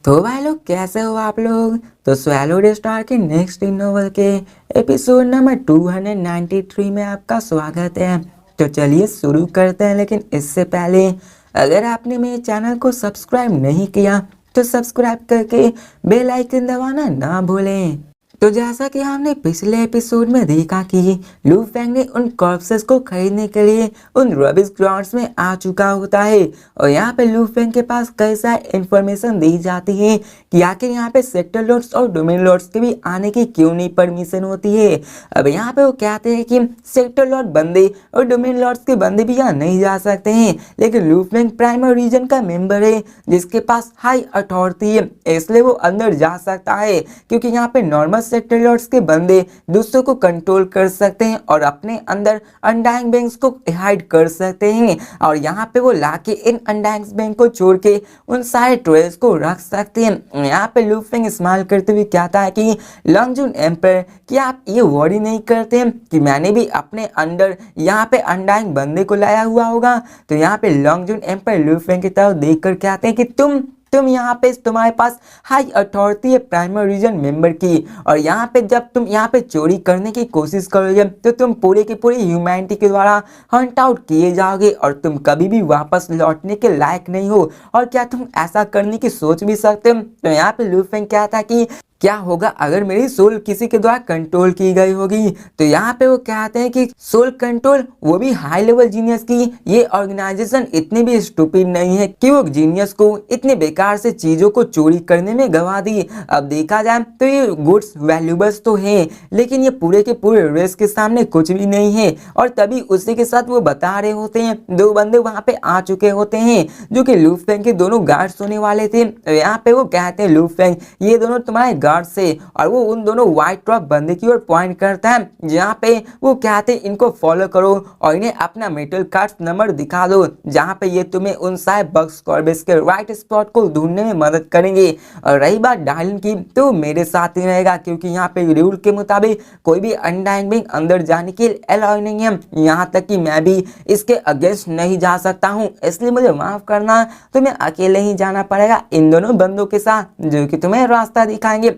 तो भाई लोग कैसे हो आप लोग। तो स्वैलो डे स्टार के नेक्स्ट इन नोवेल के एपिसोड नंबर 293 में आपका स्वागत है। तो चलिए शुरू करते हैं, लेकिन इससे पहले अगर आपने मेरे चैनल को सब्सक्राइब नहीं किया तो सब्सक्राइब करके बेल आइकन दबाना ना भूलें। तो जैसा कि हमने पिछले एपिसोड में देखा कि लू फेंग ने उन कॉर्प्सेस को खरीदने के लिए उन रबिश ग्राउंड्स में आ चुका होता है और यहाँ पे लू फेंग के पास कई सारी इंफॉर्मेशन दी जाती है कि आखिर यहाँ पे सेक्टर लॉर्ड्स और डोमेन लॉर्ड्स के भी आने की क्यों नहीं परमिशन होती है। अब यहाँ पे वो कहते हैं कि सेक्टर लॉर्ड बंदे और डोमेन लॉर्ड्स के बंदे भी यहाँ नहीं जा सकते हैं, लेकिन लू फेंग प्राइमरी रीजन का मेंबर है जिसके पास हाई अथॉरिटी है, इसलिए वो अंदर जा सकता है क्योंकि यहाँ पे नॉर्मल सेक्टर लॉर्ड्स के बंदे दूसरों को कंट्रोल कर सकते हैं और अपने अंदर अनडाइंग बैंक्स को हाइड कर सकते हैं और यहाँ पे वो लाके इन अनडाइंग बैंक को छोड़ के उन सारे ट्रेल्स को रख सकते हैं। यहाँ पे लू फेंग इस्तेमाल करते हुए कहता है कि लॉन्गजून एम्पर, क्या आप ये वॉरी नहीं करते हैं कि मैंने भी अपने अंदर यहाँ पे अनडाइंग बंदे को लाया हुआ होगा। तो यहाँ पे लॉन्गजून एम्पर लू फेंग की तरफ देख कर कहते हैं कि तुम यहाँ पे तुम्हारे पास हाई अथॉरिटी है प्राइमरी रीजन मेंबर की, और यहाँ पे जब तुम यहाँ पे चोरी करने की कोशिश करोगे तो तुम पूरे की पूरी ह्यूमैनिटी के द्वारा हंट आउट किए जाओगे और तुम कभी भी वापस लौटने के लायक नहीं हो। और क्या तुम ऐसा करने की सोच भी सकते हो। तो यहाँ पे लू फेंग क्या था कि क्या होगा अगर मेरी सोल किसी के द्वारा कंट्रोल की गई होगी। तो यहाँ पे वो कहते हैं कि सोल कंट्रोल, वो भी हाई लेवल जीनियस की। ये ऑर्गेनाइजेशन इतनी भी स्टूपिड नहीं है कि वो जीनियस को इतने बेकार से चीजों को चोरी करने में गवा दी। अब देखा जाए तो ये गुड्स वैल्यूबल्स तो हैं, लेकिन ये पूरे के पूरे रेस के सामने कुछ भी नहीं है। और तभी उसी के साथ वो बता रहे होते हैं, दो बंदे वहां पे आ चुके होते हैं जो कि लू फेंग के दोनों गार्ड्स होने वाले थे। तो यहाँ पे वो कहते हैं लू फेंग, ये दोनों तुम्हारे गार्ड से, और वो उन दोनों व्हाइट ट्रक बंदे की ओर पॉइंट करता है जहाँ पे वो कहते हैं इनको फॉलो करो और इन्हें अपना मेटल कार्ड नंबर दिखा दो जहाँ पे ये तुम्हें उन सारे बग्स कॉर्बेस के राइट स्पॉट को ढूंढने में मदद करेंगे। और रही बात डार्लिन की, तो मेरे साथ ही रहेगा क्योंकि यहाँ पे रूल के मुताबिक कोई भी अनडाइंग बिंग अंदर जाने के लिए अलाउ नहीं है, यहाँ तक कि मैं भी इसके अगेंस्ट नहीं जा सकता हूँ, इसलिए मुझे माफ करना, तुम्हें अकेले ही जाना पड़ेगा इन दोनों बंदों के साथ जो कि तुम्हें रास्ता दिखाएंगे।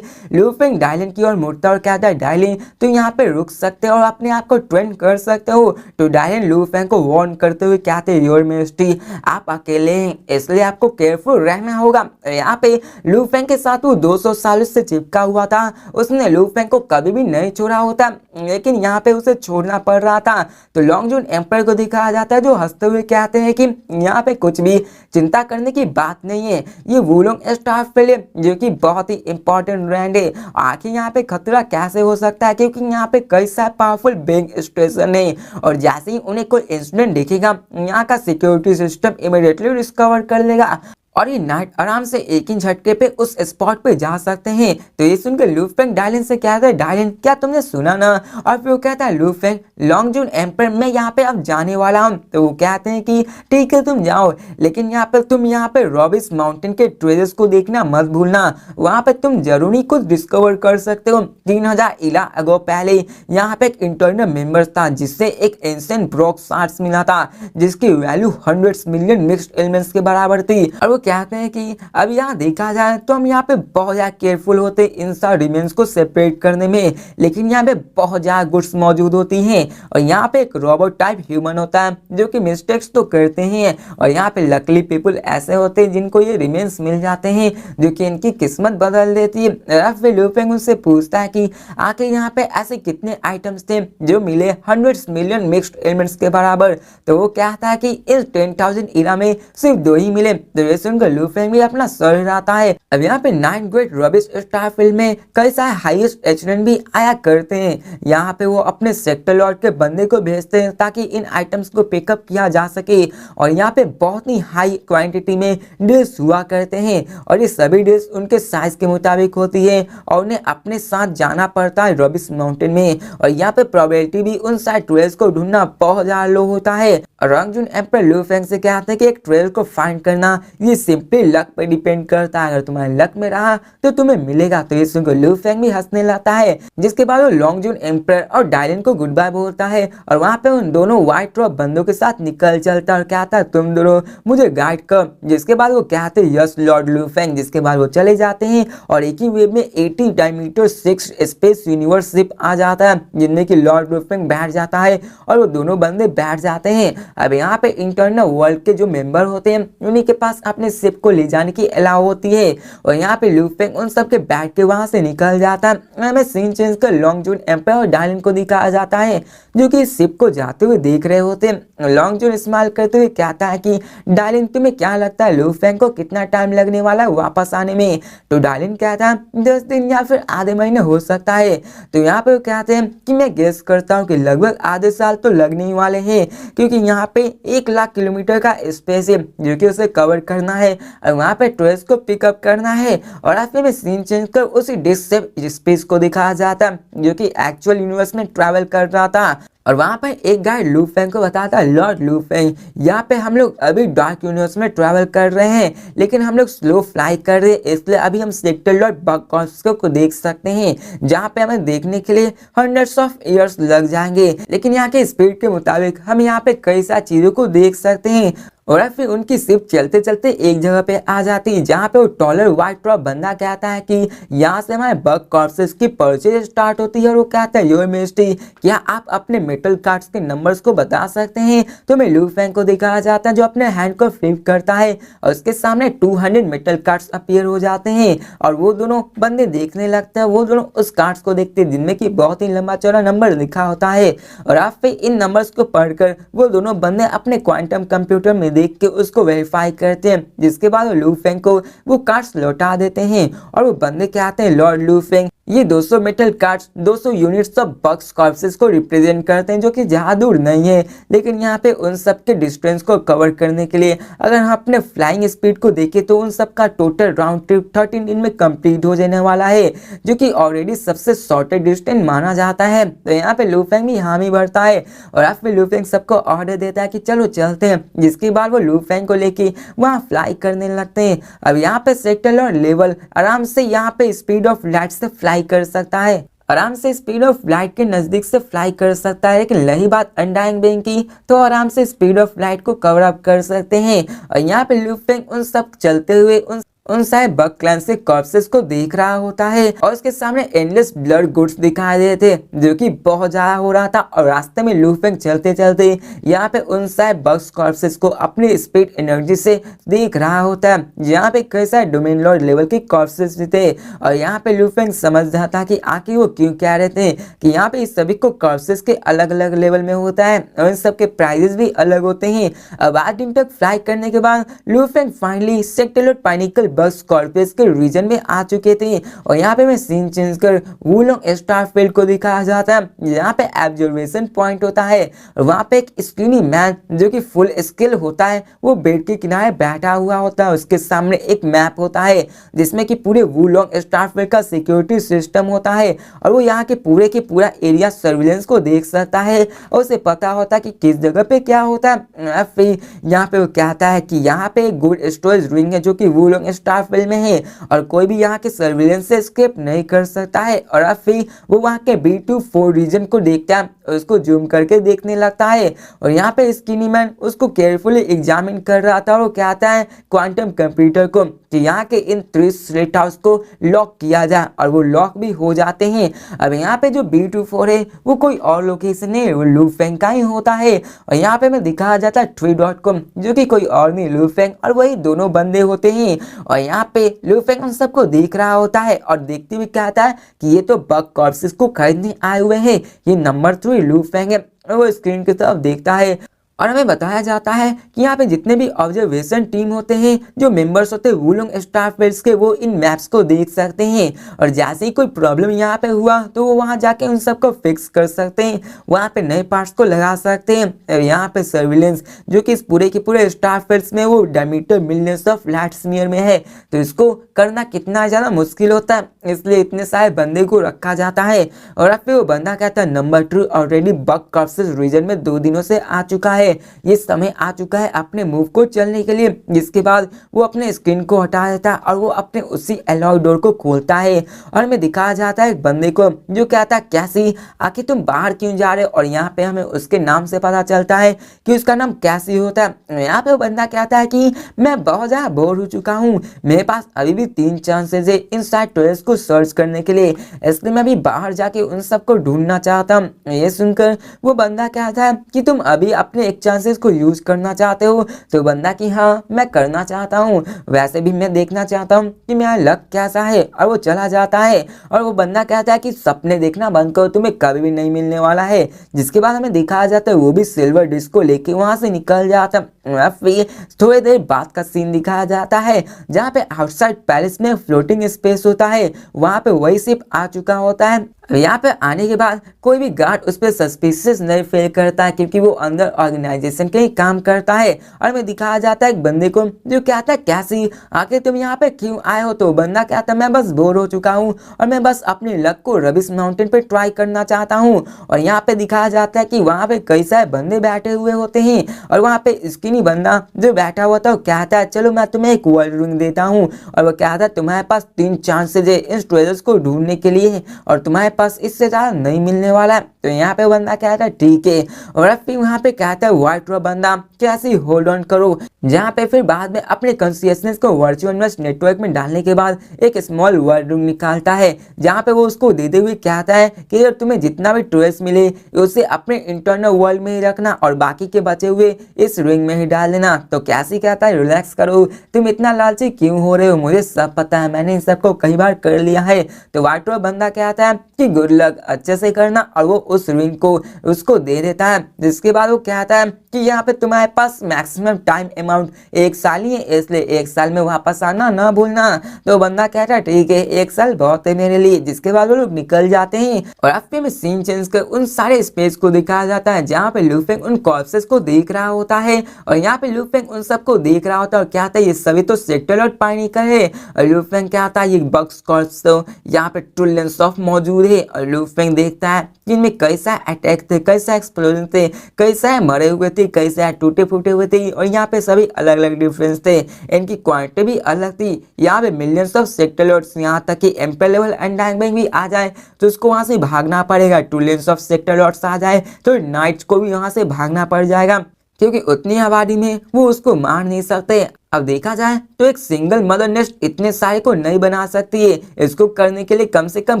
लू फेंग डायलिन की ओर मुड़ता और कहता है, डायलिन तुम यहाँ पे रुक सकते हो और अपने आप को ट्रेन कर सकते हो। तो डायलिन लू फेंग को वार्न करते हुए कहते हैं, योर मिनिस्ट्री, आप अकेले हैं इसलिए आपको केयरफुल रहना होगा। यहाँ पे लू फेंग के साथ वो 200 सालों से चिपका हुआ था, उसने लू फेंग को कभी भी नहीं छोड़ा होता, लेकिन यहाँ पे उसे छोड़ना पड़ रहा था। तो लॉन्गजून एम्पर को दिखाया जाता है जो हंसते हुए कहते हैं कि यहाँ पे कुछ भी चिंता करने की बात नहीं है, ये वुलोंग स्टार फील्ड जो कि बहुत ही इंपॉर्टेंट ब्रांड है। आखिर यहाँ पे खतरा कैसे हो सकता है, क्योंकि यहाँ पे कई सारे पावरफुल बैंक स्टेशन है और जैसे ही उन्हें कोई इंसिडेंट दिखेगा यहाँ का सिक्योरिटी सिस्टम इमीडिएटली डिस्कवर कर लेगा और ये नाइट आराम से एक ही झटके पे उस स्पॉट पे जा सकते हैं। तो ये सुनकर लू फेंग डायलिन से कहता है, डायलिन क्या तुमने सुना ना। और फिर वो कहता है, लू फेंग लॉन्गजून एम्पर मैं यहाँ पे अब जाने वाला हूँ। तो वो कहते हैं कि ठीक है तुम जाओ, लेकिन यहाँ पे तुम यहाँ पे रॉबिस माउंटेन के ट्रेजर्स को देखना मत भूलना, वहाँ पे तुम जरूरी कुछ डिस्कवर कर सकते हो। 3000 इला अगो पहले यहाँ पे एक इंटरनल मेंबर था जिससे एक एंशिएंट ब्रॉक शार्ड्स मिला था जिसकी वैल्यू 100 मिलियन मिक्स्ड एलिमेंट्स के बराबर थी। और वो कहते हैं कि अब यहाँ देखा जाए तो हम यहाँ पे बहुत ज्यादा केयरफुल होते हैं इन सारे रिमेन्स को सेपरेट करने में, लेकिन यहाँ पे बहुत ज्यादा गुड्स मौजूद होती हैं और यहाँ पे एक रोबोट टाइप ह्यूमन होता है जो कि मिस्टेक्स तो करते हैं और यहाँ पे लकली पीपल ऐसे होते हैं जिनको ये रिमेन्स मिल जाते हैं जो कि इनकी किस्मत बदल देती है। फिर लू फेंग उनसे पूछता है कि आखिर यहाँ पे ऐसे कितने आइटम्स थे जो मिले 100 मिलियन मिक्स्ड एलिमेंट्स के बराबर। तो वो कहता है कि इस 10,000 इरा में सिर्फ 2 ही मिले। तो सुनकर लू फेंग भी अपना सर हिलाता है। अब यहाँ पे 9 ग्रेट रबिश स्टार फील्ड में कई सारे हाईएस्ट एचएन भी आया करते हैं, यहाँ पे वो अपने सेक्टर लॉर्ड के बंदे को भेजते हैं ताकि इन आइटम्स को पिकअप किया जा सके और यहाँ पे बहुत ही हाई क्वांटिटी में डील्स हुआ करते हैं और ये सभी डील्स उनके साइज के मुताबिक होती है और उन्हें अपने साथ जाना पड़ता है रबिश माउंटेन में। और यहाँ पे प्रोबेबिलिटी भी उन सारे ट्रेल्स को ढूंढना बहुत ज्यादा लो होता है। लॉन्गजून एम्पर लू फेंग से कहते हैं कि एक ट्रेल को फाइंड करना ये सिंपली लक पे डिपेंड करता है, अगर तुम्हारे लक में रहा तो तुम्हें मिलेगा। तो ये सुनकर लू फेंग भी हंसने लगता है, जिसके बाद वो लॉन्ग जून एम्पर और डायलिन को गुड बाय बोलता है और वहां पे उन दोनों व्हाइट ड्रॉप बंदों के साथ निकल चलता है और कहता है तुम दोनों मुझे गाइड कर। जिसके बाद वो कहते हैं यस लॉर्ड लू फेंग। जिसके बाद वो चले जाते हैं और एक ही वेव में 80 डायमीटर 6 स्पेस यूनिवर्स शिप आ जाता है, जिनमें कि लॉर्ड लू फेंग बैठ जाता है और वो दोनों बंदे बैठ जाते हैं। अब यहाँ पे इंटरनल वर्ल्ड के जो मेंबर होते हैं उन्हीं के पास अपने शिप को ले जाने की अलाउ होती है और यहाँ पे लू फेंग उन सब के बैठ के वहां से निकल जाता है। हमें सीन चेंज कर लॉन्ग जून एम्पायर और डायलिन को दिखाया जाता है, जो कि शिप को जाते हुए देख रहे होते हैं। लॉन्ग जून स्माइल करते हुए कहता है कि डायलिन तुम्हें क्या लगता है लू फेंग को कितना टाइम लगने वाला है वापस आने में? तो डायलिन कहता है 10 दिन या फिर आधे महीने हो सकता है। तो यहाँ पे वो कहते हैं कि मैं गेस करता हूँ कि लगभग आधे साल तो लगने ही वाले हैं, क्योंकि यहाँ पे 1 लाख किलोमीटर का स्पेस है जो कि उसे कवर करना है और वहाँ पे ट्रेस को पिकअप करना है। और फिर में सीन चेंज कर उसी डिस्क से स्पेस को दिखाया जाता है जो कि एक्चुअल यूनिवर्स में ट्रैवल कर रहा था। और वहां पर एक गाइड लू फेंग को बताता है लॉर्ड लू फेंग, यहाँ पे हम लोग अभी डार्क यूनिवर्स में ट्रैवल कर रहे हैं, लेकिन हम लोग स्लो फ्लाई कर रहे हैं, इसलिए अभी हम सेक्टर लॉर्ड बग को देख सकते हैं, जहाँ पे हमें देखने के लिए हंड्रेड्स ऑफ ईयर्स लग जाएंगे, लेकिन यहाँ के स्पीड के मुताबिक हम यहाँ पे कई सारी चीजों को देख सकते हैं। और फिर उनकी शिप चलते चलते एक जगह पे आ जाती है, जहाँ पे वो टॉलर व्हाइट ड्रॉप बंदा कहता है कि यहाँ से हमारे बग कॉर्प्सेस की परचेज स्टार्ट होती है। और वो कहता है योर मिस्टी, क्या आप अपने मेटल कार्ड्स के नंबर्स को बता सकते हैं? तो मैं लू फेंग को दिखाया जाता है जो अपने हैंड को फ्लिप करता है और उसके सामने 200 मेटल कार्ड्स अपीयर हो जाते हैं और वो दोनों बंदे देखने लगते हैं। वो दोनों उस कार्ड्स को देखते हैं जिनमें की बहुत ही लंबा चौड़ा नंबर लिखा होता है और आप फिर इन नंबर्स को पढ़कर वो दोनों बंदे अपने क्वांटम कंप्यूटर में देख के उसको वेरीफाई करते हैं। जिसके बाद वो लू फेंग को वो कार्ड्स लौटा देते हैं और वो बंदे कहते हैं लॉर्ड लू फेंग, ये 200 metal cards 200 units of bugs corpses को रिप्रेजेंट करते हैं, जो कि ज्यादा दूर नहीं है, लेकिन यहाँ पे उन सब के डिस्टेंस को कवर करने के लिए अगर हम अपने फ्लाइंग स्पीड को देखें तो उन सब का टोटल राउंड ट्रिप 13 दिन में कंप्लीट हो जाने वाला है, जो कि ऑलरेडी सबसे शॉर्टेस्ट डिस्टेंस माना जाता है। तो यहाँ पे लू फेंग भी हामी भरता है और अब लू फेंग सबको ऑर्डर देता है कि चलो चलते हैं। जिसके बाद वो लू फेंग को लेके वहाँ फ्लाई करने लगते हैं। अब यहाँ पे सेक्टर और लेवल आराम से यहाँ पे स्पीड ऑफ लाइट से फ्लाई कर सकता है, आराम से स्पीड ऑफ लाइट के नजदीक से फ्लाई कर सकता है, लेकिन रही बात अनडाइंग बेइंग की तो आराम से स्पीड ऑफ लाइट को कवर अप कर सकते हैं। और यहाँ पे लू फेंग उन सब चलते हुए उन सारे बग क्लैन से कॉर्प्सेस को देख रहा होता है और उसके सामने एंडलेस ब्लड गुड्स दिखाई दे थे जो कि बहुत ज्यादा हो रहा था। और रास्ते में लू फेंग चलते चलते यहाँ पे उन सारे बग्स कॉर्प्सेस को अपनी स्पीड एनर्जी से देख रहा होता है, जहाँ पे कई सारे डोमेन लॉर्ड लेवल के कॉर्प्सेस भी थे। और यहाँ पे लू फेंग समझ रहा था कि आखिर वो क्यों कह रहे थे कि यहाँ पे इस सभी को कॉर्प्सेस के अलग अलग लेवल में होता है और इन सब के प्राइजेस भी अलग होते हैं। अब 8 दिन तक फ्लाई करने के बाद Lu Feng finally sector pinnacle bugs corpses के रीजन में आ चुके थे और यहाँ पे मैं सीन चेंज कर वुलोंग स्टार फील्ड को दिखाया जाता है, यहाँ पे ऑब्जर्वेशन पॉइंट होता है और वहाँ पे एक स्किनी मैन जो कि फुल स्किल होता है वो बेड के किनारे बैठा हुआ होता है। उसके सामने एक मैप होता है जिसमें कि पूरे वुलोंग स्टार फील्ड का सिक्योरिटी सिस्टम होता है और वो यहाँ के पूरा एरिया सर्विलेंस को देख सकता है और उसे पता होता है कि किस जगह पे क्या होता है। फिर यहाँ पे वो कहता है कि यहाँ पे एक गुड स्टोरेज रिंग है जो कि वुलोंग स्टार फील्ड में है और कोई भी यहाँ के सर्विलेंस से एस्केप नहीं कर सकता है। और अब फिर वो वहाँ के B24 रीजन को देखता है और उसको जूम करके देखने लगता है और यहाँ पे स्किनी मैन उसको केयरफुली एग्जामिन कर रहा था और वो कहता है क्वांटम कंप्यूटर को कि यहाँ के इन 3 स्लेट हाउस को लॉक किया जाए और वो लॉक भी हो जाते हैं। अब यहाँ पे जो B24 है वो कोई और लोकेशन है, वो लू फेंग का ही होता है और यहाँ पे मैं दिखाया जाता है 3.com जो कि कोई और नहीं लू फेंग और वही दोनों बंदे होते हैं। और यहाँ पे लू फेंग उन सबको देख रहा होता है और देखते हुए कहता है कि ये तो बग कॉर्प्सेस को खरीदने आए हुए हैं, ये नंबर 3 लू फेंग है। और वो स्क्रीन की तरफ देखता है और हमें बताया जाता है कि यहाँ पे जितने भी ऑब्जर्वेशन टीम होते हैं जो मेंबर्स होते हैं वुलोंग स्टार फील्ड्स के, वो इन मैप्स को देख सकते हैं और जैसे ही कोई प्रॉब्लम यहाँ पे हुआ तो वो वहाँ जाके उन सबको फिक्स कर सकते हैं, वहाँ पे नए पार्ट्स को लगा सकते हैं। और यहाँ पे सर्विलेंस जो कि इस पूरे के पूरे स्टार फील्ड्स में वो diameter millions of lights year में है, तो इसको करना कितना ज़्यादा मुश्किल होता है, इसलिए इतने सारे बंदे को रखा जाता है। और अब फिर वो बंदा कहता है नंबर 2 ऑलरेडी बग कॉर्प्सेस रीजन में 2 दिनों से आ चुका है है ये समय आ चुका है अपने मूव को चलने के लिए। जिसके बाद वो अपने स्किन को हटा देता है और वो अपने उसी एलॉय डोर को खोलता है और हमें दिखाया जाता है एक बंदे को जो कहता है कैसी आखिर तुम बाहर क्यों जा रहे हो, और यहाँ पे हमें उसके नाम से पता चलता है कि उसका नाम कैसी होता है। यहाँ पे वो बंदा कहता है कि मैं बहुत ज़्यादा बोर हो चुका हूँ, मेरे पास अभी भी 3 चांसेस है इन सारे टॉयलेट्स को सर्च करने के लिए, इसलिए मैं भी बाहर जाके उन सबको ढूंढना चाहता हूँ। ये सुनकर वो बंदा कहता है कि तुम अभी अपने एक चांसेस को यूज करना चाहते हो, तो बंदा कि हाँ मैं करना चाहता हूँ, वैसे भी मैं देखना चाहता हूँ कि मेरा लक कैसा है, और वो चला जाता है। और वो बंदा कहता है कि सपने देखना बंद करो, तुम्हें कभी भी नहीं मिलने वाला है। जिसके बाद हमें दिखाया जाता है वो भी सिल्वर डिस्क को लेके वहां से निकल जाता है। फिर थोड़ी देर बाद का सीन दिखाया जाता है जहाँ पे आउटसाइड पैलेस में फ्लोटिंग स्पेस होता है, वहां पे वही शिप आ चुका होता है। यहाँ पे आने के बाद कोई भी गार्ड उस पर सस्पिशियस नहीं फील करता है क्योंकि वो अंदर ऑर्गेनाइजेशन के ही काम करता है। और हमें दिखाया जाता है एक बंदे को जो कहता है कैसी आखिर तुम यहाँ पे क्यों आए हो, तो बंदा कहता है मैं बस बोर हो चुका हूँ और मैं बस अपने लक को रबिश माउंटेन पे ट्राई करना चाहता हूँ। और यहाँ पे दिखाया जाता है कि वहाँ पे कई सारे बंदे बैठे हुए होते हैं और वहाँ पे स्किनी बंदा जो बैठा हुआ था वो कहता है चलो मैं तुम्हें एक वर्ल्ड रिंग देता हूँ, और वो कहता है तुम्हारे पास 3 चांसेस है इस ट्रेजर्स को ढूंढने के लिए और तुम्हारे पास इससे ज्यादा नहीं मिलने वाला है। तो यहाँ पे बंदा कहता है ठीक है, और फिर वहाँ पे कहता है व्हाइट बंदा कैसे होल्ड ऑन करो, जहाँ पे फिर बाद में अपने कॉन्शियसनेस को वर्चुअल इन्वेस्ट नेटवर्क में डालने के बाद एक स्मॉल वर्ल्ड रिंग निकालता है, जहाँ पे वो उसको देते हुए कहता है कि अगर तुम्हें जितना भी ट्रेस मिले उसे अपने इंटरनल वर्ल्ड में ही रखना और बाकी के बचे हुए इस रिंग में ही डाल देना। तो कैसी कहता है रिलैक्स करो, तुम इतना लालची क्यों हो रहे हो, मुझे सब पता है, मैंने इन सबको कई बार कर लिया है। तो व्हाइट बंदा कहता है कि गुड लक, अच्छे से करना, और वो उस रिंग को उसको दे देता है। जिसके बाद वो कहता है कि यहाँ पे तुम्हारे पास मैक्सिमम टाइम अमाउंट 1 साल ही है, इसलिए 1 साल में वापस आना ना भूलना। तो बंदा कहता है ठीक है 1 साल बहुत है मेरे लिए। जिसके बाद वो लोग निकल जाते हैं और आफ्टर में सीन चेंज कर उन सारे स्पेस को दिखाया जाता है जहाँ पे लू फेंग उन कॉर्प्सेस को देख रहा होता है, और यहाँ पे लू फेंग उन सबको देख रहा होता है और कहता है ये सभी तो सेक्टर और पाइनिकर है। और लू फेंग कहता है ये बक्स कॉर्प्स तो यहाँ पे ट्रिलियंस ऑफ मौजूद है। और लू फेंग देखता है जिनमें कैसा अटैक थे, कैसा एक्सप्लोजन थे, कैसा मरे हुए थे, कैसा टूटे फूटे हुए थे, और यहाँ पे सभी अलग अलग डिफरेंस थे, इनकी क्वांटिटी भी अलग थी। यहाँ पे मिलियंस ऑफ सेक्टर लॉट्स, यहाँ तक कि एम्पायर लेवल एंडांगमेंट भी आ जाए तो उसको वहां से भागना पड़ेगा, ट्रिलियंस ऑफ सेक्टर लॉट्स आ जाए तो नाइट्स को भी वहां से भागना पड़ जाएगा क्योंकि उतनी आबादी में वो उसको मार नहीं सकते। अब देखा जाए तो एक सिंगल मदर नेस्ट इतने सारे को नहीं बना सकती है, इसको करने के लिए कम से कम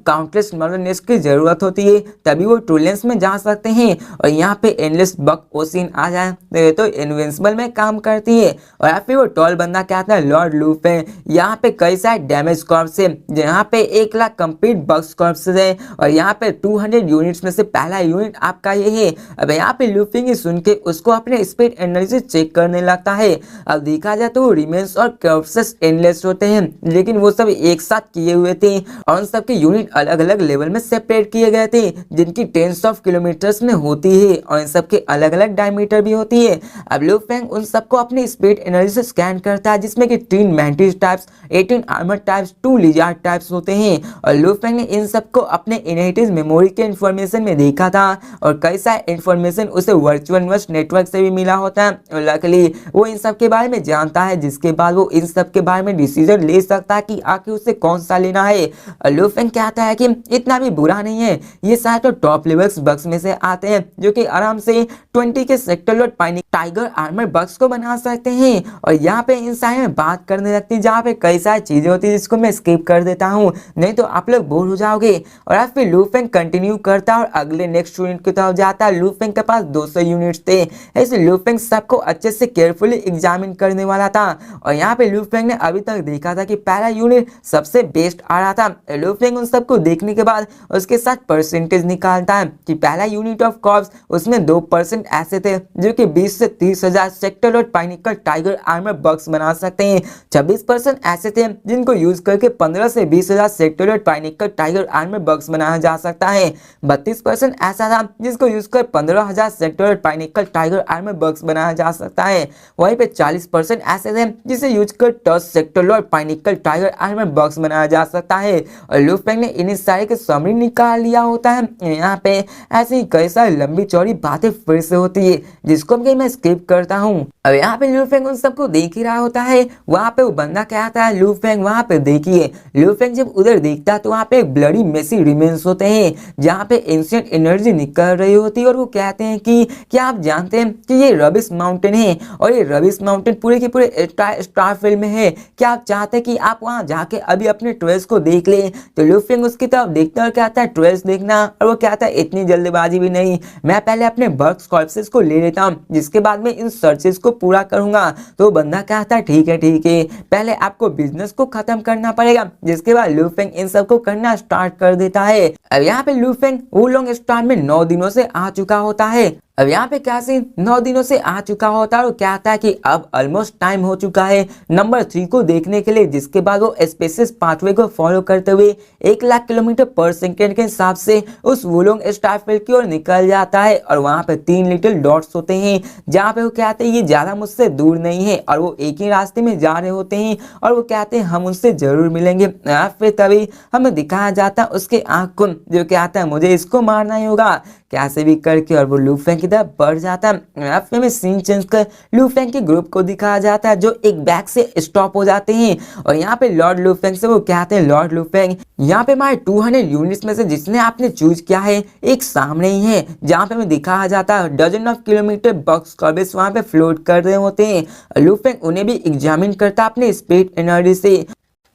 काउंटलेस मदर नेस्ट की जरूरत होती है, तभी वो ट्रिलियंस में जा सकते हैं। और यहाँ पे एंडलेस बक ओसिन आ जाए तो ये तो इनविंसिबल में काम करती है। और फिर वो टॉल बंदा कहता है लॉर्ड लूप है, यहाँ पे कई सारे डैमेज कॉर्प्स है, यहाँ पे 1 लाख कंप्लीट बक्स कॉर्प्स है, और यहाँ पे 200 यूनिट्स में से पहला यूनिट आपका ये है। अब यहाँ पे लूपिंग सुन के उसको अपने स्पीड एनर्जी चेक करने लगता है। अब देखा जाए तो रिमेन्स और कॉर्प्सेस एंडलेस होते हैं, लेकिन वो सब एक साथ किए हुए थे और उन सब के यूनिट अलग अलग लेवल में सेपरेट किए गए थे, जिनकी टेंस ऑफ किलोमीटर्स में होती है और इन सब के अलग अलग डायमीटर भी होती है। अब लू फेंग उन सबको अपनी स्पीड एनर्जी से स्कैन करता है, जिसमें कि 3 mantis types, 18 armour types, 2 lizard types होते हैं। और लू फेंग ने इन सबको अपने इनहेरिटेंस मेमोरी के इंफॉर्मेशन में देखा था और कई सारे इंफॉर्मेशन उसे वर्चुअल इन्वेस्ट नेटवर्क से भी मिला होता है, और लकीली वो इन सब के बारे में जानता है, जिसके बाद वो इन सब के बारे में डिसीजन ले सकता है कि आखिर उसे कौन सा लेना है। लू फेंग कहता है कि इतना भी बुरा नहीं है, ये सारे तो टॉप लेवल्स बग्स में से आते हैं जो कि आराम से 20 के sector lot pinnacle tiger armour bugs को बना सकते हैं। और यहाँ पे इन सारे में बात करने लगती है जहाँ पे कई सारी चीजें होती है जिसको मैं स्किप कर देता हूँ, नहीं तो आप लोग बोर हो जाओगे। और आज फिर लू फेंग कंटिन्यू करता है और अगले नेक्स्ट यूनिट की तरफ जाता है। लू फेंग के पास 200 यूनिट्स थे, ऐसे लू फेंग सबको अच्छे से केयरफुली एग्जामिन करने वाला था। और यहाँ पे लू फेंग ने अभी तक देखा था कि पहला यूनिट सबसे बेस्ट आ रहा था। लू फेंग उन सबको देखने के बाद उसके साथ परसेंटेज निकालता है कि पहला यूनिट ऑफ कॉर्प्स उसमें 2% ऐसे थे जो कि 20 से 30 हजार सेक्टर और पाइनिकल टाइगर आर्मर बग्स बना सकते हैं, 26% ऐसे थे जिनको यूज करके 15 से 20 हजार सेक्टर और पाइनिकल टाइगर आर्मर बग्स बनाया जा सकता है, 32% ऐसा था जिसको यूज कर 15,000 सेक्टर और पाइनिकल टाइगर आर्मर बग्स बनाया जा सकता है, वहीं पे 40% ऐसे थे जिसे यूज कर 10 सेक्टर और पाइनिकल टाइगर आर्मर बग्स बनाया जा सकता है। और लू फेंग ने इन सारे के समरी निकाल लिया होता है। यहाँ पे ऐसी कई सारी लंबी चौड़ी बातें फिर से होती है जिसको मैं स्किप करता हूँ। अब यहाँ पे लू फेंग उन सबको देख ही रहा होता है। वहाँ पे वो बंदा कहता है लू फेंग वहाँ पे देखिए। लू फेंग जब उधर देखता है तो वहाँ पे एक ब्लडी मेसी रिमेन्स होते हैं जहाँ पे एंशिएंट एनर्जी निकल रही होती है। और वो कहते हैं कि क्या आप जानते हैं कि ये रबिश माउंटेन है और ये रबिश माउंटेन पूरे के पूरे स्टारफील्ड में है। क्या आप चाहते हैं कि आप वहाँ जाके अभी अपने ट्रेल्स को देख लें? तो लू फेंग उसकी तरफ देखता है और कहता है ट्रेल्स देखना? और वो कहता है इतनी जल्दबाजी भी नहीं, मैं पहले अपने बर्ग्स कॉर्प्सेस को ले लेता हूँ जिसके बाद में इन सर्चेस को पूरा करूंगा। तो बंदा कहता है ठीक है, पहले आपको बिजनेस को खत्म करना पड़ेगा। जिसके बाद लू फेंग इन सब को करना स्टार्ट कर देता है। अब यहाँ पे लू फेंग वुलोंग स्टार में 9 दिनों से आ चुका होता है। अब यहाँ पे कैसी 9 दिनों से आ चुका होता है और कहता है कि अब ऑलमोस्ट टाइम हो चुका है नंबर 3 को देखने के लिए। जिसके बाद वो स्पेसिस पाथवे को फॉलो करते हुए 1,00,000 किलोमीटर पर सेकेंड के हिसाब से उस वुलोंग स्टारफील्ड की ओर निकल जाता है। और वहाँ पे 3 लिटिल डॉट्स होते हैं जहाँ पे वो कहते हैं ये ज्यादा मुझसे दूर नहीं है और वो एक ही रास्ते में जा रहे होते हैं और वो कहते हैं हम उनसे जरूर मिलेंगे। फिर तभी हमें दिखाया जाता है उसके आँख को जो कहता है मुझे इसको मारना ही होगा कैसे भी करके। और वो लू फेंग की तरफ बढ़ जाता है। फिर में सीन चेंज कर लू फेंग के ग्रुप को दिखाया जाता है जो एक बैग से स्टॉप हो जाते हैं। और यहाँ पे लॉर्ड लू फेंग से वो कहते हैं लॉर्ड लू फेंग यहाँ पे हमारे 200 यूनिट्स में से जिसने आपने चूज किया है एक सामने ही है जहाँ पे हमें दिखाया जाता है dozen of kilometre box culverts वहाँ पे फ्लोट कर रहे होते हैं। लू फेंग उन्हें भी एग्जामिन करता अपने स्पेस एनर्जी से।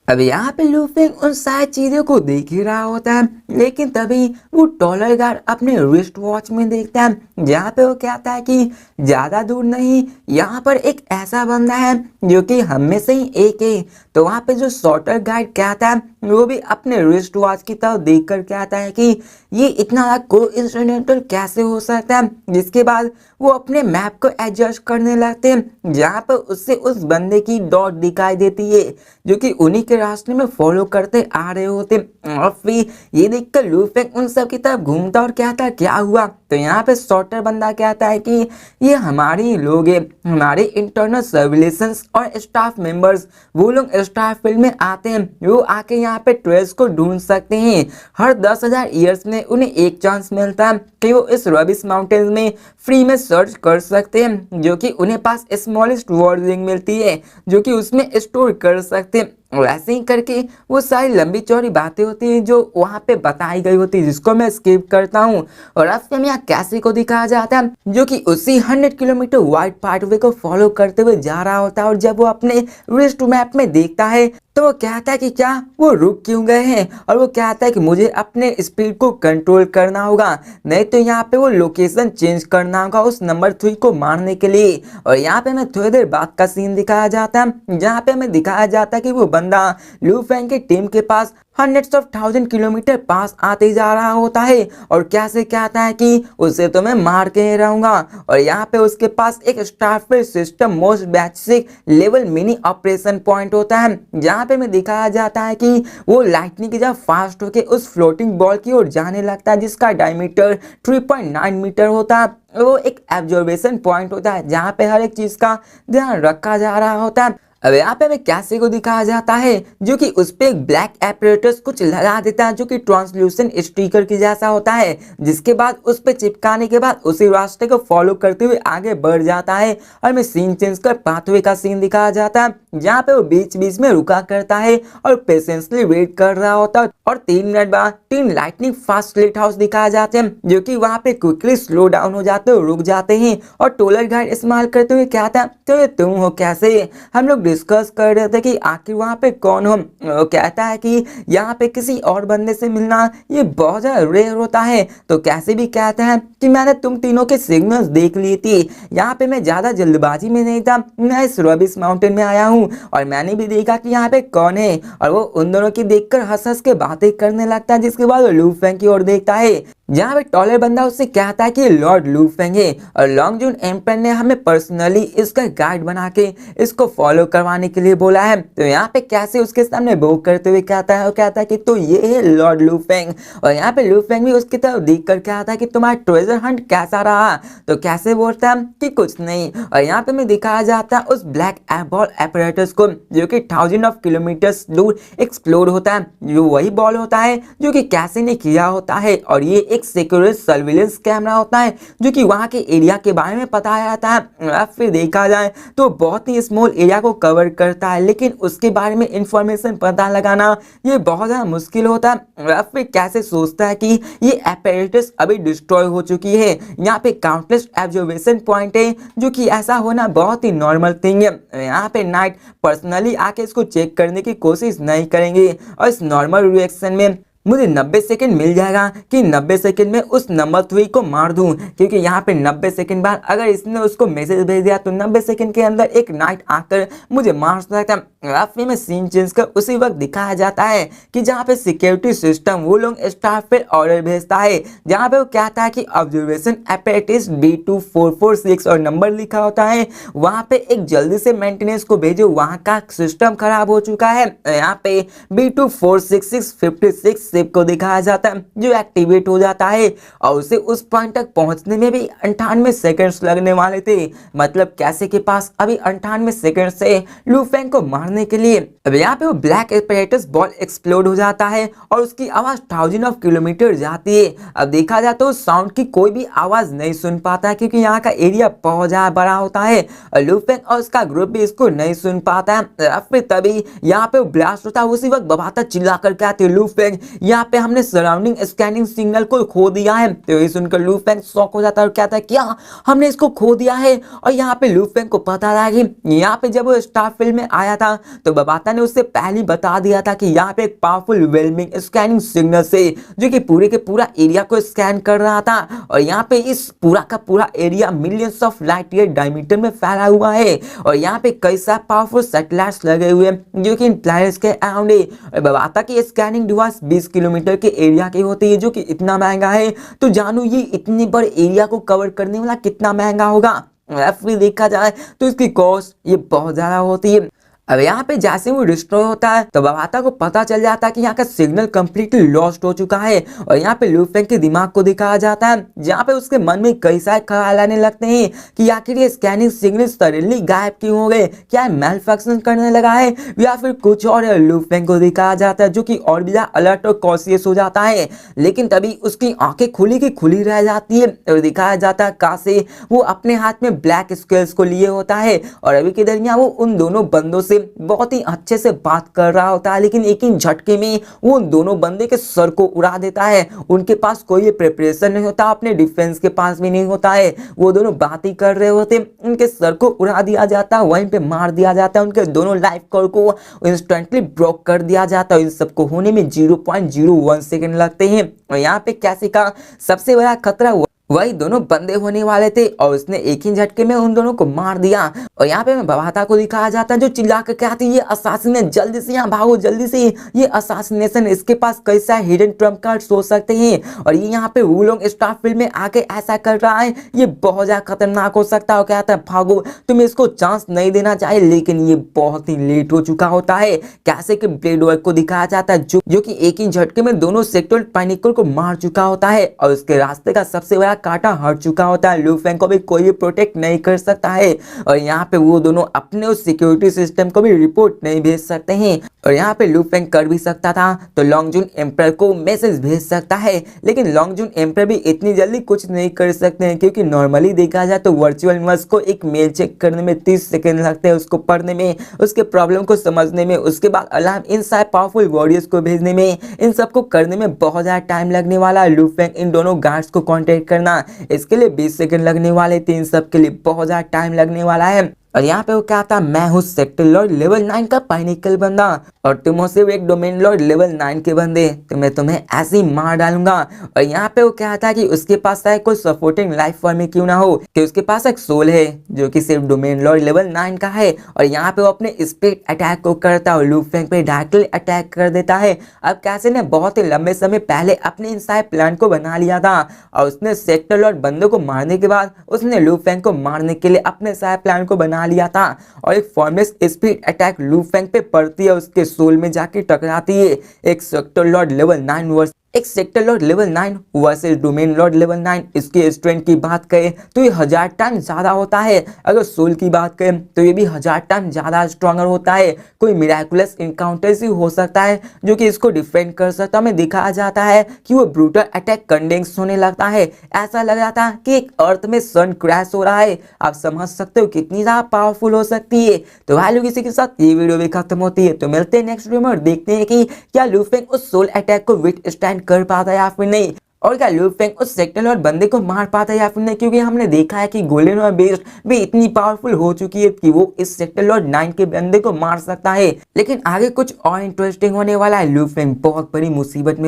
अब यहाँ पे लू फेंग उन सारी चीजों को देख ही रहा होता है लेकिन तभी वो टॉलर गार्ड अपने रिस्ट वॉच में देखता है जहाँ पे वो कहता है कि ज्यादा दूर नहीं यहाँ पर एक ऐसा बंदा है जो कि हम में से ही एक है। तो वहाँ पे जो शॉर्टर गाइड कहता है वो भी अपने रिस्ट वॉच की तरफ देख कर कहता है कि ये इतना कोइंसिडेंटल कैसे हो सकता है। जिसके बाद वो अपने मैप को एडजस्ट करने लगते हैं जहाँ पर उससे उस बंदे की डॉट दिखाई देती है जो कि उन्हीं के रास्ते में फॉलो करते आ रहे होते। और फिर ये देखकर लू फेंग उन सब की तरफ घूमता और कहता क्या हुआ? तो यहाँ पे शॉर्टर बंदा कहता है कि ये हमारे ही लोग हैं, हमारे इंटरनल सर्विलेंस और स्टाफ मेंबर्स वो लोग स्टाफ फील्ड में आते हैं। वो आके यहाँ पे ट्रेल्स को ढूंढ सकते हैं। हर 10,000 ईयर्स में उन्हें एक चांस मिलता है कि वो इस रबिश माउंटेन में फ्री में सर्च कर सकते हैं जो कि उन्हें पास स्मॉलेस्ट वर्डिंग मिलती है जो कि उसमें स्टोर कर सकते हैं। वैसे ही करके वो सारी लंबी चौड़ी बातें होती हैं जो वहाँ पे बताई गई होती है जिसको मैं स्किप करता हूँ। और अब हम यहाँ कैसी को दिखाया जाता है जो कि उसी 100 किलोमीटर वाइड पाथवे को फॉलो करते हुए जा रहा होता है। और जब वो अपने रिस्ट मैप में देखता है तो वो कहता है कि क्या वो रुक क्यों गए हैं? और वो कहता है कि मुझे अपने स्पीड को कंट्रोल करना होगा नहीं तो यहाँ पे वो लोकेशन चेंज करना होगा उस नंबर 3 को मारने के लिए। और यहाँ पे हमें थोड़ी देर बाद का सीन दिखाया जाता है जहाँ पे हमें दिखाया जाता है कि वो बंदा लू फेंग की टीम के पास हंड्रेड्स ऑफ 1000 किलोमीटर पास आते जा रहा होता है और कैसे कहता है कि उसे तो मैं मार के ही रहूंगा। और यहाँ पे उसके पास एक Starfield system most basic level mini operation point होता है जहाँ पे हमें दिखाया जाता है कि वो लाइटनिंग की जब फास्ट होके उस फ्लोटिंग बॉल की ओर जाने लगता है जिसका डायमीटर 3.9 मीटर होता है। वो एक ऑब्जर्वेशन पॉइंट होता है जहाँ पे हर एक चीज का ध्यान रखा जा रहा होता है। अब यहाँ पे हमें कैसे को दिखाया जाता है जो कि उस पे एक ब्लैक एपरेटस कुछ लगा देता है जो कि ट्रांसल्यूसेंट स्टिकर की जैसा होता है। जिसके बाद उस पे चिपकाने के बाद उसी रास्ते को फॉलो करते हुए आगे बढ़ जाता है। और हमें सीन चेंज कर पाथवे का सीन दिखाया जाता है जहाँ पे वो बीच बीच में रुका करता है और पेशेंसली वेट कर रहा होता है। और 3 मिनट बाद 3 लाइटनिंग फास्ट लाइट हाउस दिखाए जाते हैं जो कि वहाँ पे क्विकली स्लो डाउन हो जाते हैं, रुक जाते हैं। और टोलर गाइड इस्तेमाल करते हुए कहता है तो ये तुम हो कैसे? हम लोग डिस्कस कर रहे थे कि आखिर वहाँ पे कौन हो। वो कहता है कि यहाँ पे किसी और बंदे से मिलना ये बहुत ज्यादा रेयर होता है। तो कैसे भी कहता है कि मैंने तुम तीनों के सिग्नल्स देख ली थी, यहाँ पे मैं ज्यादा जल्दबाजी में नहीं था, मैं इस रबिश माउंटेन में आया हूँ और मैंने भी देखा कि यहाँ पे कौन है। और वो उन दोनों की देखकर हंस हंस के बातें करने लगता है। जिसके बाद वो लू फेंग की ओर देखता है जहाँ पे टॉलर बंदा उससे कहता है कि लॉर्ड लू फेंग है और लॉन्ग जून एम्पर ने हमें पर्सनली इसका गाइड बना के इसको फॉलो करवाने के लिए बोला है। तो यहाँ पे कैसे उसके सामने बोक करते हुए कहता है और कहता है कि तो ये है लॉर्ड लू फेंग। और यहाँ पे लू फेंग भी उसकी तरफ देख कर कहता है कि तुम्हारा ट्रेजर हंट कैसा रहा? तो कैसे बोलता है कि कुछ नहीं। और यहाँ पे हमें दिखाया जाता है उस ब्लैक बॉल एपरेटस को जो कि 1000 ऑफ किलोमीटर्स दूर एक्सप्लोर होता है। जो वही बॉल होता है जो कि कैसे ने किया होता है और ये एक सिक्योर सर्विलेंस कैमरा होता है जो कि वहां के एरिया के बारे में पता जाता है। अब फिर देखा जाए तो बहुत ही स्मॉल एरिया को कवर करता है, लेकिन उसके बारे में इंफॉर्मेशन पता लगाना ये बहुत ज़्यादा मुश्किल होता है। अब फिर कैसे सोचता है कि ये एपेरेटस अभी डिस्ट्रॉय हो चुकी है। यहाँ पे काउंटलेस ऑब्जर्वेशन पॉइंट है जो कि ऐसा होना बहुत ही नॉर्मल थिंग है। यहाँ पे नाइट पर्सनली आके इसको चेक करने की कोशिश नहीं करेंगे और इस नॉर्मल रिएक्शन में मुझे 90 सेकंड मिल जाएगा कि 90 सेकंड में उस नंबर 3 को मार दूं, क्योंकि यहाँ पे 90 सेकंड बाद अगर इसने उसको मैसेज भेज दिया तो 90 सेकंड के अंदर एक नाइट आकर मुझे मार सकता है। फिर में सीन चेंज कर उसी वक्त दिखाया जाता है कि जहाँ पे सिक्योरिटी सिस्टम वो लोग स्टाफ पे ऑर्डर भेजता है, जहाँ पे वो कहता है कि ऑब्जर्वेशन एपेरेटस B2446 और नंबर लिखा होता है, वहाँ पे एक जल्दी से मेंटेनेंस को भेजो, वहाँ का सिस्टम खराब हो चुका है। यहाँ पे B246656 शिप को दिखाया जाता है जो एक्टिवेट हो जाता है और उसे उस पॉइंट तक पहुंचने में भी 98 सेकंड्स लगने वाले थे। मतलब कैसे के पास अभी 98 सेकंड से लू फेंग को मारने के लिए। अब यहाँ पे वो ब्लैक एपेरेटस बॉल एक्सप्लोड हो जाता है और उसकी आवाज 1000 ऑफ किलोमीटर जाती है। अब देखा जाए तो साउंड की कोई भी आवाज नहीं सुन पाता है क्योंकि यहाँ का एरिया बहुत ज्यादा बड़ा होता है और लू फेंग और उसका ग्रुप भी इसको नहीं सुन पाता है। फिर तभी यहाँ पे ब्लास्ट होता है, उसी वक्त बबाता चिल्ला कर कहते हैं लू फेंग यहाँ पे हमने सराउंडिंग स्कैनिंग सिग्नल को खो दिया है। तो ये सुनकर लू फेंग शॉक हो जाता है और कहता है क्या हमने इसको खो दिया है। और यहाँ पे लू फेंग को पता था कि यहाँ पे जब वो स्टार फील्ड में आया था तो बबाता ने उससे पहले बता दिया था कि यहाँ पे एक पावरफुल वेलमिंग स्कैनिंग सिग्नल से जो कि पूरे के पूरा एरिया को स्कैन कर रहा था और यहाँ पे इस पूरा का पूरा area millions of light year diameter में फैला हुआ है और यहाँ पे कई सारे पावरफुल सैटेलाइट्स लगे हुए हैं जो कि इन प्लैनेट्स के अराउंड है। और बबाता की स्कैनिंग डिवाइस 20 किलोमीटर के एरिया की होती है जो कि इतना महंगा है। तो जानू ये इतने बड़े एरिया को कवर करने वाला कितना महंगा होगा। फिर देखा जाए तो इसकी कॉस्ट ये बहुत ज्यादा होती है। अब यहाँ पे जैसे वो डिस्ट्रॉय होता है तो बबाता को पता चल जाता है कि यहाँ का सिग्नल कंप्लीटली लॉस्ट हो चुका है और यहाँ पे लू फेंग के दिमाग को दिखाया जाता है, जहाँ पे उसके मन में कई सारे ख्याल आने लगते हैं कि आखिर ये स्कैनिंग सिग्नल सडनली गायब क्यों हो गए, क्या मेल फंक्शन करने लगा है या फिर कुछ और। लू फेंग को दिखाया जाता है जो कि और भी अलर्ट और कॉशियस हो जाता है, लेकिन तभी उसकी आंखें खुली की खुली रह जाती है और दिखाया जाता है कासे वो अपने हाथ में ब्लैक स्केल्स को लिए होता है और अभी के दरमियान वो उन दोनों बंदों से बहुत ही अच्छे से बात कर रहा होता है, लेकिन एक ही झटके में वो उन दोनों बंदे के सर को उड़ा देता है। उनके पास कोई प्रिपरेशन नहीं होता, अपने डिफेंस के पास भी नहीं होता है, वो दोनों बात ही कर रहे होते, उनके सर को उड़ा दिया जाता है, वहीं पे मार दिया जाता है, उनके दोनों लाइफ कोर को इंस्टेंटली ब्लॉक कर दिया जाता है। इन सबको होने में 0.01 सेकंड लगते हैं और यहाँ पे कैसे का सबसे बड़ा खतरा वही दोनों बंदे होने वाले थे और उसने एक ही झटके में उन दोनों को मार दिया। और यहाँ पे बबाता को दिखाया जाता है जो चिल्ला कर कहती है ये असासिनेशन, जल्दी से यहाँ भागो, जल्दी से, ये असासिनेशन, इसके पास कई सारे हिडन ट्रम्प कार्ड्स हो सकते हैं और ये यहाँ पे वो लोग स्टार फील्ड में आके ऐसा कर रहा है, ये बहुत ज्यादा खतरनाक हो सकता है। कहता है भागो, तुम्हें इसको चांस नहीं देना चाहिए, लेकिन ये बहुत ही लेट हो चुका होता है। कैसे कि ब्लेड वर्क को दिखाया जाता है जो कि एक ही झटके में दोनों सेक्टर पैनिकल को मार चुका होता है और उसके रास्ते का सबसे बड़ा कांटा हट चुका होता है। लू फेंग को भी कोई भी प्रोटेक्ट नहीं कर सकता है और यहाँ पे वो दोनों अपने उस सिक्योरिटी सिस्टम को भी रिपोर्ट नहीं भेज सकते हैं। और यहाँ पे लू फेंग कर भी सकता था तो लॉन्ग जून एम्पर को मैसेज भेज सकता है, लेकिन लॉन्ग जून एम्पर भी इतनी जल्दी कुछ नहीं कर सकते हैं क्योंकि नॉर्मली देखा जाए तो वर्चुअल यूनिवर्स को एक मेल चेक करने में 30 सेकंड लगते हैं, उसको पढ़ने में, उसके प्रॉब्लम को समझने में, उसके बाद अलार्म इन सारे पावरफुल वॉरियर्स को भेजने में, इन सबको करने में बहुत ज्यादा टाइम लगने वाला है। लू फेंग इन दोनों गार्ड्स को कॉन्टेक्ट करना, इसके लिए 20 सेकंड लगने वाले थे, इन सब के लिए बहुत ज्यादा टाइम लगने वाला है। और यहाँ पे वो क्या था, मैं हूँ सेक्टर लॉर्ड लेवल 9 का पैनिकल बंदा और तुम हो सिर्फ एक डोमेन लॉर्ड लेवल 9 के बंदे, तो मैं तुम्हें ऐसे ही मार डालूंगा। और यहाँ पे वो क्या था कि उसके पास चाहे कोई सपोर्टिंग लाइफ फॉर्म में क्यों ना हो कि उसके पास एक सोल है जो कि सिर्फ डोमेन लॉर्ड लेवल 9 का है और यहाँ पे वो अपने स्पीड अटैक को करता है और लू फेंग पे डायरेक्टली अटैक कर देता है। अब कैसे ने बहुत ही लंबे समय पहले अपने इन सारे प्लान को बना लिया था और उसने सेक्टर लॉर्ड बंदों को मारने के बाद उसने लू फेंग को मारने के लिए अपने सारे प्लान को बना लिया था और एक फॉर्मलेस स्पीड अटैक लू फेंग पे पड़ती है, उसके सोल में जाके टकराती है। एक सेक्टर लॉर्ड लेवल 9 वर्स एक sector Lord level 9 versus domain Lord level 9, इसके स्ट्रेंथ की बात करें तो ये 1000 टाइम ज्यादा होता है। अगर सोल की बात करें तो ये भी 1000 टाइम ज्यादा स्ट्रॉन्गर होता है। कोई मिराकुलस इनकाउंटर ही हो सकता है जो कि इसको डिफेंड कर सकता है। हमें दिखाया जाता है कि वो ब्रूटल अटैक कंडेंस होने लगता है, ऐसा लग रहा था कि एक अर्थ में सन क्रैश हो रहा है। आप समझ सकते हो कितनी ज्यादा पावरफुल हो सकती है। तो भाई लोग इसी के साथ ये वीडियो भी खत्म होती है। तो मिलते हैं नेक्स्ट वीडियो में और देखते हैं कि क्या लू फेंग उस सोल अटैक को विथस्टैंड कर पाता है या फिर नहीं, और क्या लू फेंग उस सेक्टर और बंदे को मार पाता है या फिर नहीं। क्योंकि हमने देखा है कि गोल्डन और बेस्ट भी इतनी पावरफुल हो चुकी है कि वो इस सेक्टर लॉर्ड 9 के बंदे को मार सकता है। लेकिन आगे कुछ और इंटरेस्टिंग होने वाला है। लू फेंग बहुत बड़ी मुसीबत में